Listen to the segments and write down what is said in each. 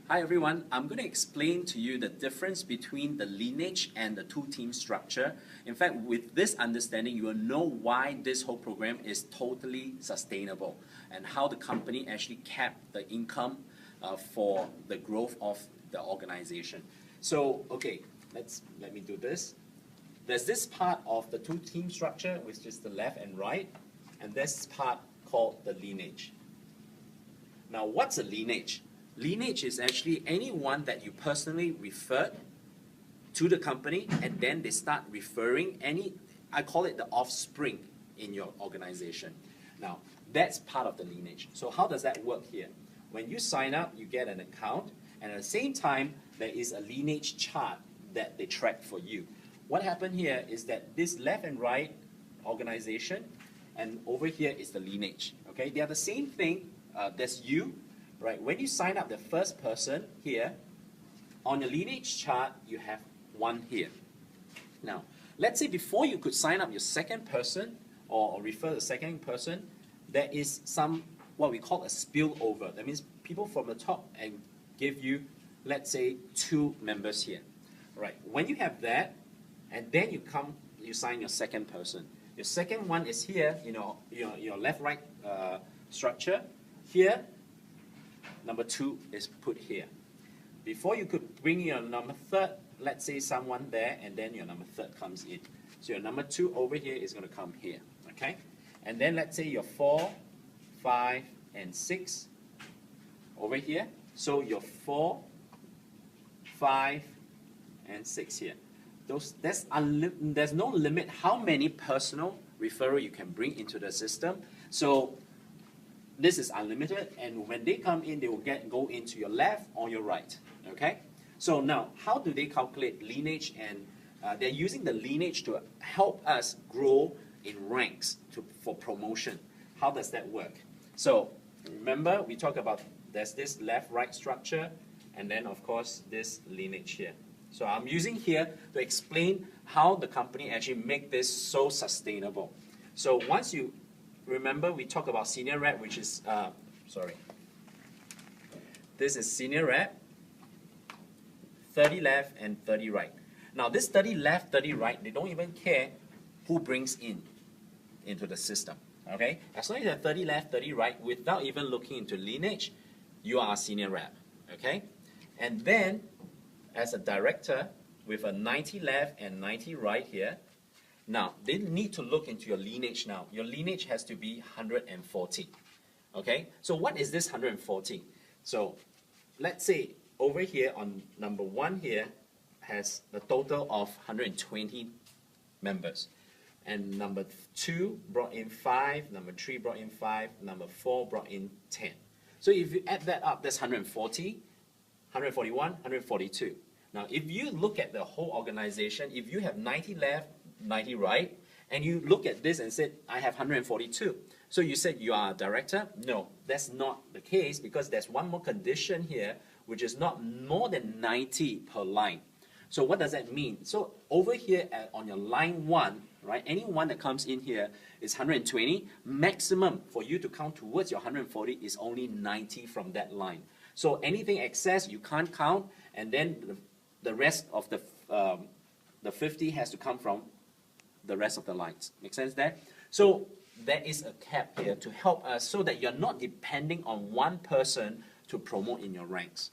Hi everyone, I'm going to explain to you the difference between the lineage and the two-team structure. In fact, with this understanding, you will know why this whole program is totally sustainable and how the company actually kept the income for the growth of the organization. So, okay, let me do this. There's this part of the two-team structure, which is the left and right, and this part called the lineage. Now, what's a lineage? Lineage is actually anyone that you personally referred to the company, and then they start referring I call it the offspring in your organization. Now, that's part of the lineage. So how does that work here? When you sign up, you get an account, and at the same time, there is a lineage chart that they track for you. What happened here is that this left and right organization, and over here is the lineage. Okay, they are the same thing. That's you. Right, when you sign up the first person here, on your lineage chart, you have one here. Now, let's say before you could sign up your second person or refer the second person, there is some, what we call a spillover. That means people from the top and give you, let's say, 2 members here. Right, when you have that, and then you sign your second person. Your second one is here, your left-right structure. Here, number 2 is put here. Before you could bring your number 3, let's say someone there, and then your number 3 comes in. So your number 2 over here is going to come here, okay? And then let's say your 4, 5, and 6 over here. So your 4, 5, and 6 here. There's no limit how many personal referral you can bring into the system. So this is unlimited, and when they come in, they will go into your left or your right. Okay? So now, how do they calculate lineage? And they're using the lineage to help us grow in ranks for promotion. How does that work? So remember, we talked about there's this left-right structure, and then of course this lineage here. So I'm using here to explain how the company actually make this so sustainable. So once you remember, we talked about senior rep, which is, this is senior rep, 30 left and 30 right. Now this 30 left, 30 right, they don't even care who brings into the system, okay? As long as you're 30 left, 30 right, without even looking into lineage, you are a senior rep, okay? And then, as a director, with a 90 left and 90 right here, now, they need to look into your lineage now. Your lineage has to be 140. Okay? So what is this 140? So let's say over here on number 1 here has a total of 120 members. And number 2 brought in 5, number 3 brought in 5, number 4 brought in 10. So if you add that up, that's 140, 141, 142. Now, if you look at the whole organization, if you have 90 left, 90 right, and you look at this and said, I have 142. So you said you are a director? No, that's not the case, because there's one more condition here, which is not more than 90 per line. So what does that mean? So over here on your line 1, right, anyone that comes in here is 120. Maximum for you to count towards your 140 is only 90 from that line. So anything excess, you can't count, and then the rest of the 50 has to come from the rest of the lines. Make sense there? So there is a cap here to help us so that you're not depending on one person to promote in your ranks.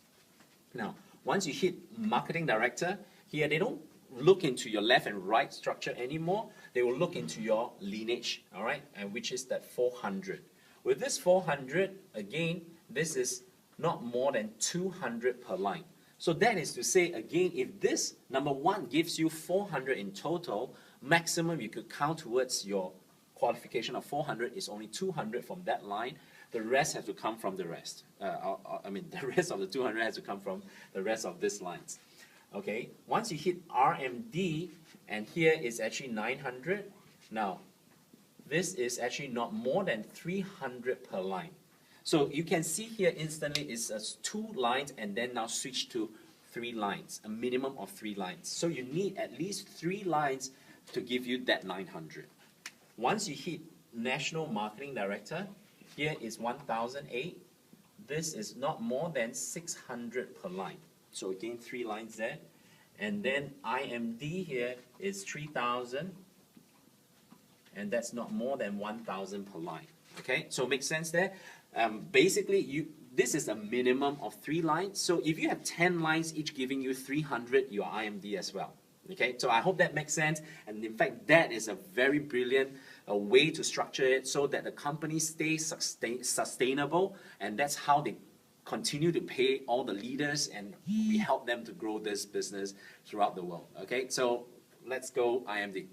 Now, once you hit marketing director, here they don't look into your left and right structure anymore. They will look into your lineage, all right, and which is that 400. With this 400, again, this is not more than 200 per line. So that is to say, again, if this number 1 gives you 400 in total, maximum you could count towards your qualification of 400 is only 200 from that line. The rest has to come from the rest. The rest of the 200 has to come from the rest of these lines. Okay, once you hit RMD, and here is actually 900. Now, this is actually not more than 300 per line. So you can see here instantly it's 2 lines, and then now switch to 3 lines, a minimum of 3 lines. So you need at least 3 lines to give you that 900. Once you hit National Marketing Director, here is 1008. this is not more than 600 per line. So again, 3 lines there. And then IMD here is 3,000, and that's not more than 1,000 per line. Okay, so makes sense there. Basically, this is a minimum of 3 lines. So if you have 10 lines, each giving you 300, your IMD as well. Okay, so I hope that makes sense. And in fact, that is a very brilliant way to structure it so that the company stays sustainable, and that's how they continue to pay all the leaders, and we help them to grow this business throughout the world. Okay, so let's go IMD.